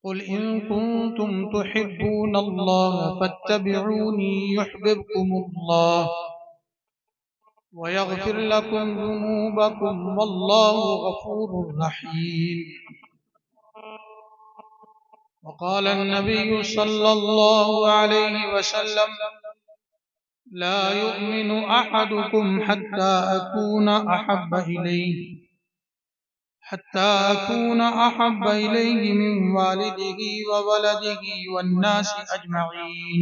कुल इन कुंतुम तुहिब्बूनल्लाह फत्तबिऊनी युहब्बुकुमुल्लाह व यग़फिर लकुम ज़ुनूबकुम वल्लाहु गफ़ूरुर रहीम। वक़ाल अन्नबिय्यु सल्लल्लाहु अलैहि वसल्लम ला युमिनु अहदुकुम हत्ता अकून अहब्ब इलैहि मिन वालिदिही व वलदिही वन्नासि अजमईन।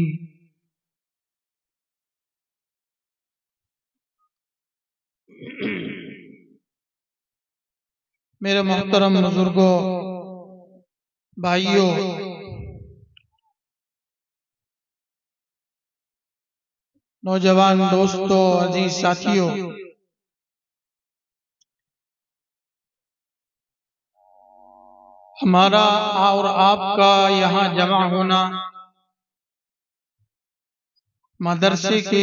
मेरे मोहतरम बुजुर्गों, भाइयों, नौजवान दोस्तों, अजीज साथियों, हमारा और आपका यहाँ जमा होना मदरसे के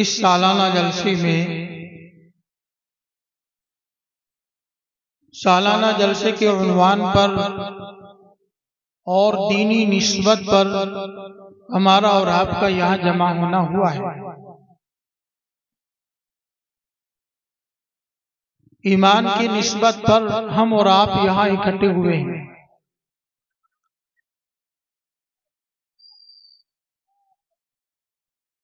इस सालाना जलसे में, सालाना जलसे के उन्वान पर और दीनी निस्बत पर हमारा और आपका यहाँ जमा होना हुआ है। ईमान की निस्बत पर हम और आप यहाँ इकट्ठे हुए हैं।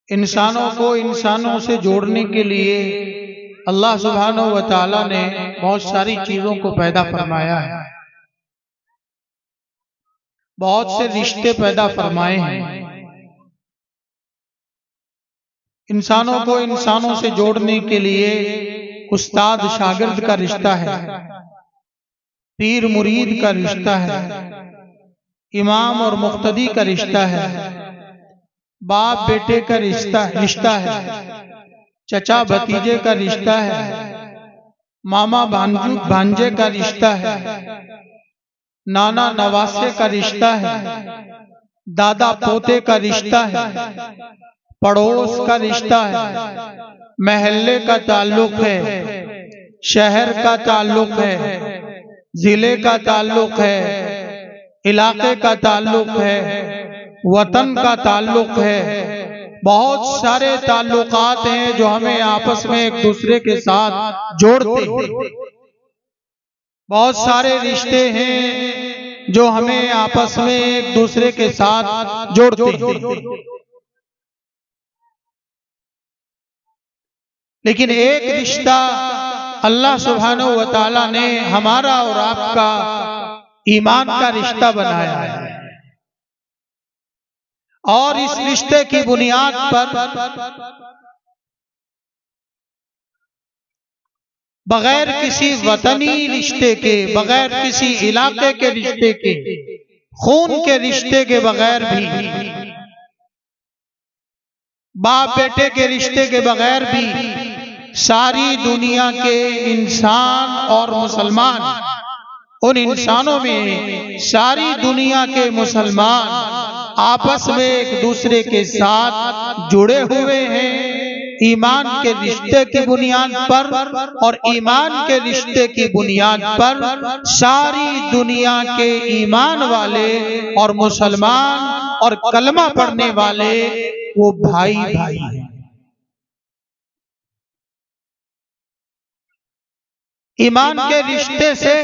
इंसानों को इंसानों से जोड़ने के लिए अल्लाह सुब्हानहू व तआला ने बहुत सारी चीजों को पैदा फरमाया है, बहुत से रिश्ते पैदा फरमाए हैं। इंसानों को इंसानों से जोड़ने के लिए उस्ताद शागिर्द का रिश्ता है, पीर मुरीद का रिश्ता है, इमाम और मुक्तदी का रिश्ता है, बाप बेटे का रिश्ता है, चचा भतीजे का रिश्ता है, मामा भांजे का रिश्ता है, नाना नवासे का रिश्ता है, दादा पोते का रिश्ता है, पड़ोस का रिश्ता है, महल्ले का ताल्लुक है, शहर का ताल्लुक है, जिले का ताल्लुक है, इलाके का ताल्लुक है, वतन का ताल्लुक है। बहुत सारे ताल्लुकात हैं जो हमें आपस में एक दूसरे के साथ जोड़ते हैं। बहुत सारे रिश्ते हैं जो हमें आपस में एक दूसरे के साथ जोड़ते हैं। लेकिन एक रिश्ता अल्लाह सुब्हानहू व तआला ने हमारा और आपका ईमान का रिश्ता बनाया है, और इस रिश्ते की बुनियाद पर बगैर किसी वतनी रिश्ते के, बगैर किसी इलाके के रिश्ते के, खून के रिश्ते के बगैर भी, बाप बेटे के रिश्ते के बगैर भी सारी दुनिया के इंसान और मुसलमान, उन इंसानों में सारी दुनिया के मुसलमान आपस में एक दूसरे के साथ जुड़े हुए हैं ईमान के रिश्ते की बुनियाद पर। और ईमान के रिश्ते की बुनियाद पर सारी दुनिया के ईमान वाले और मुसलमान और कलमा पढ़ने वाले वो भाई भाई हैं। ईमान के रिश्ते से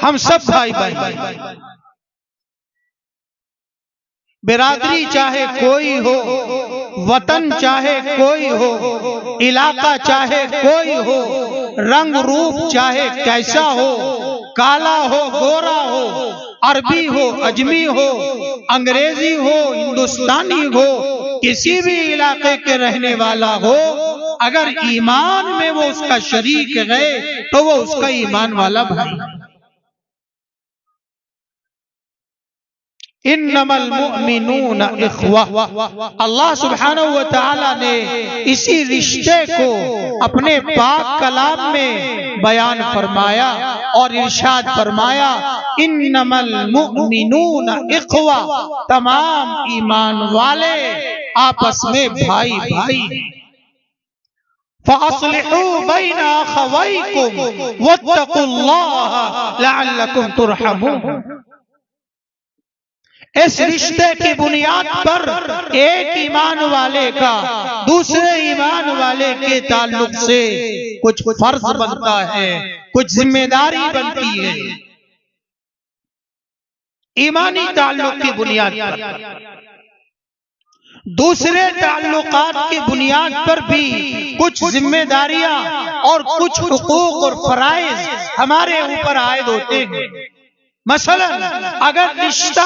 हम सब भाई भाई। बिरादरी चाहे कोई हो, वतन चाहे कोई हो, इलाका चाहे कोई हो, रंग रूप चाहे कैसा हो, काला हो गोरा हो, अरबी हो अजमी हो, अंग्रेजी हो हिंदुस्तानी हो, किसी भी इलाके के रहने वाला हो, अगर ईमान में वो उसका शरीक है तो वो उसका ईमान वाला भाई। इन्नमल मुअमिनून इख्वा, अल्लाह सुब्हानहू व तआला ने इसी रिश्ते को अपने पाक कलाम में बयान फरमाया और इरशाद फरमाया, इन्नमल मुअमिनून इख्वा, तमाम ईमान वाले आपस में भाई भाई हैं। फ़अस्लिहू बैना अख़वैकुम वत्तक़ुल्लाह लअल्लकुम तुरहमून। इस रिश्ते की बुनियाद पर एक ईमान वाले का दूसरे ईमान वाले के ताल्लुक से कुछ फर्ज बनता है, कुछ जिम्मेदारी बनती है। ईमानी ताल्लुक की बुनियाद पर, दूसरे ताल्लुकात की बुनियाद पर भी कुछ जिम्मेदारियां और कुछ हुकूक और फराइज हमारे ऊपर आयद होते हैं। मसलन अगर रिश्ता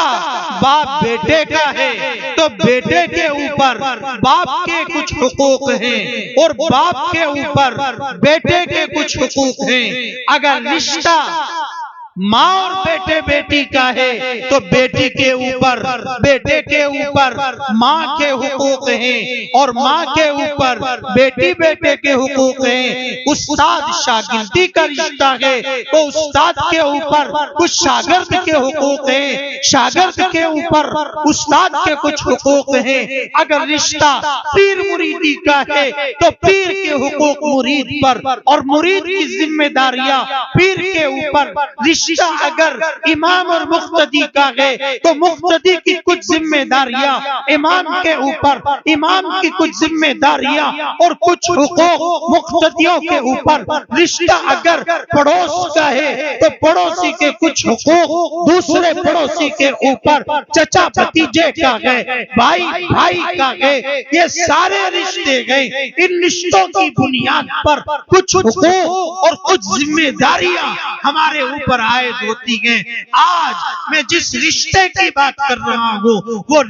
बाप बेटे का है तो बेटे के ऊपर बाप के कुछ हुकूक हैं और बाप के ऊपर बेटे के कुछ हुकूक हैं। अगर रिश्ता माँ और बेटे बेटी का है तो बेटी के ऊपर बेटे के ऊपर माँ के हुकूक हैं और माँ के ऊपर बेटी बेटे के हुकूक हैं। उस्ताद शागिर्दी का रिश्ता है तो उस्ताद के ऊपर कुछ शागिर्द के हुकूक हैं, शागिर्द के ऊपर उस्ताद के कुछ हुकूक हैं। अगर रिश्ता पीर मुरीदी का है तो पीर के हुकूक मुरीद पर और मुरीद की जिम्मेदारियां पीर के ऊपर। रिश्ता अगर इमाम और मुक्तदी का है तो मुक्तदी की कुछ जिम्मेदारियां इमाम के ऊपर, इमाम की कुछ जिम्मेदारियां और कुछ हुकूक मुक्तदियों के ऊपर। रिश्ता अगर पड़ोस का है तो पड़ोसी के कुछ हुकूक दूसरे पड़ोसी के ऊपर, चचा भतीजे का है, भाई भाई का है। ये सारे रिश्ते गए। इन रिश्तों की बुनियाद पर कुछ हुकूक और कुछ जिम्मेदारियां हमारे ऊपर आयद होती हैं। आज मैं जिस रिश्ते की बात कर रहा हूँ वो